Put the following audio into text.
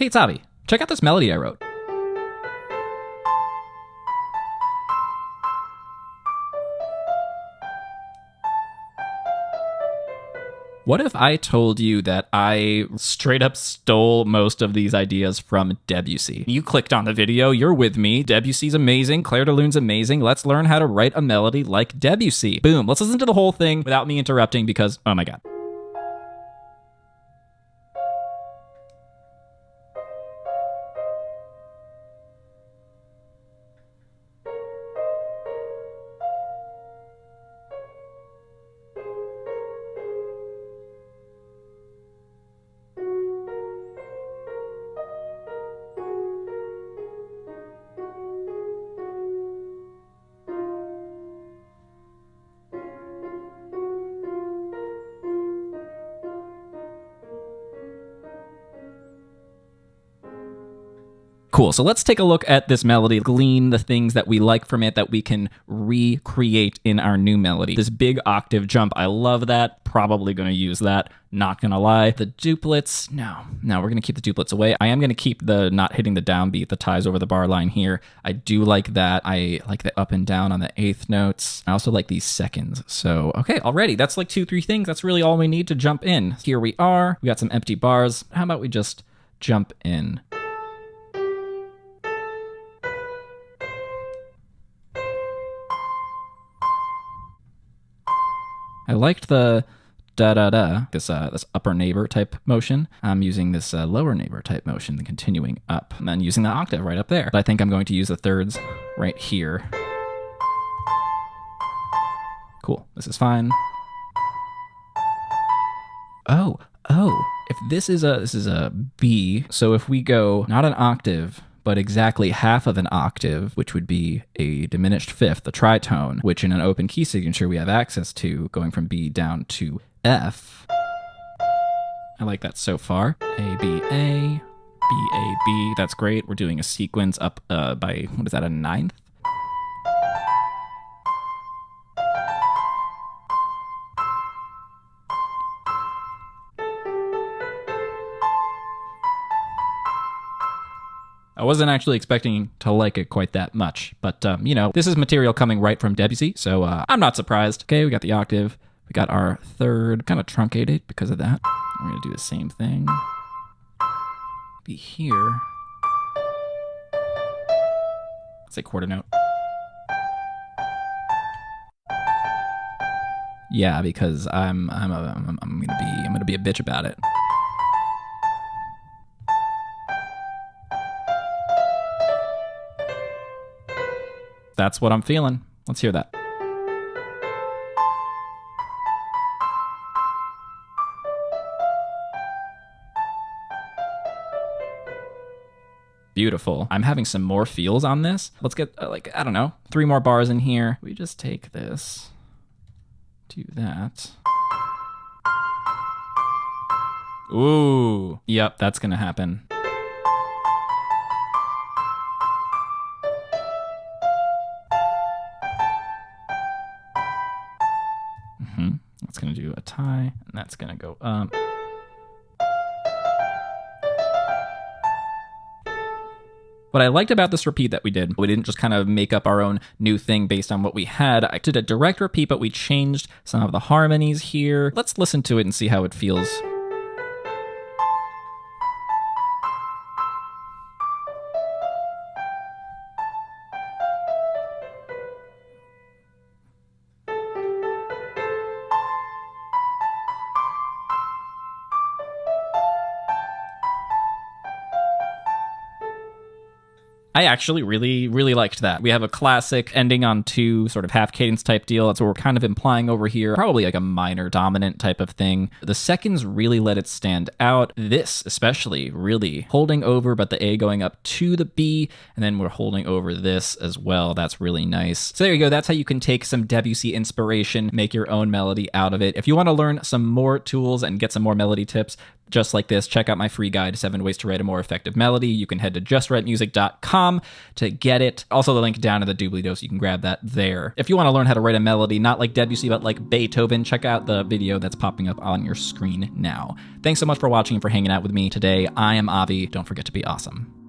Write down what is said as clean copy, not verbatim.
Hey, it's Avi. Check out this melody I wrote. What if I told you that I straight up stole most of these ideas from Debussy? You clicked on the video, you're with me. Debussy's amazing, Claire de Lune's amazing. Let's learn how to write a melody like Debussy. Boom. Let's listen to the whole thing without me interrupting because, oh my God. Cool, so let's take a look at this melody, glean the things that we like from it that we can recreate in our new melody. This big octave jump, I love that. Probably gonna use that, not gonna lie. The duplets, no, we're gonna keep the duplets away. I am gonna keep the not hitting the downbeat, the ties over the bar line here. I do like that. I like the up and down on the eighth notes. I also like these seconds. So, okay, already, that's like 2-3 things. That's really all we need to jump in. Here we are, we got some empty bars. How about we just jump in? I liked the da-da-da, this upper neighbor type motion. I'm using this lower neighbor type motion, then continuing up, and then using the octave right up there. But I think I'm going to use the thirds right here. Cool, this is fine. Oh, if this is a B, so if we go not an octave, but exactly half of an octave, which would be a diminished fifth, the tritone, which in an open key signature we have access to, going from B down to F. I like that so far. A, B, A, B, A, B. That's great. We're doing a sequence up by, what is that, a ninth? I wasn't actually expecting to like it quite that much, but you know, this is material coming right from Debussy, so I'm not surprised. Okay, we got the octave, we got our third, kind of truncated because of that. We're gonna do the same thing. Be here. Let's say quarter note. Yeah, because I'm gonna be a bitch about it. That's what I'm feeling. Let's hear that. Beautiful. I'm having some more feels on this. Let's get, like, I don't know, 3 more bars in here. We just take this, do that. Ooh, yep, that's gonna happen. That's going to do a tie, and that's going to go up. What I liked about this repeat that we didn't just kind of make up our own new thing based on what we had. I did a direct repeat, but we changed some of the harmonies here. Let's listen to it and see how it feels. I actually really, really liked that. We have a classic ending on 2 sort of half cadence type deal. That's what we're kind of implying over here. Probably like a minor dominant type of thing. The seconds really let it stand out. This especially really holding over, but the A going up to the B, and then we're holding over this as well. That's really nice. So there you go. That's how you can take some Debussy inspiration, make your own melody out of it. If you want to learn some more tools and get some more melody tips, just like this, check out my free guide, 7 Ways to Write a More Effective Melody. You can head to justwritemusic.com to get it. Also, the link down in the doobly-doo, so you can grab that there. If you want to learn how to write a melody, not like Debussy, but like Beethoven, check out the video that's popping up on your screen now. Thanks so much for watching and for hanging out with me today. I am Avi. Don't forget to be awesome.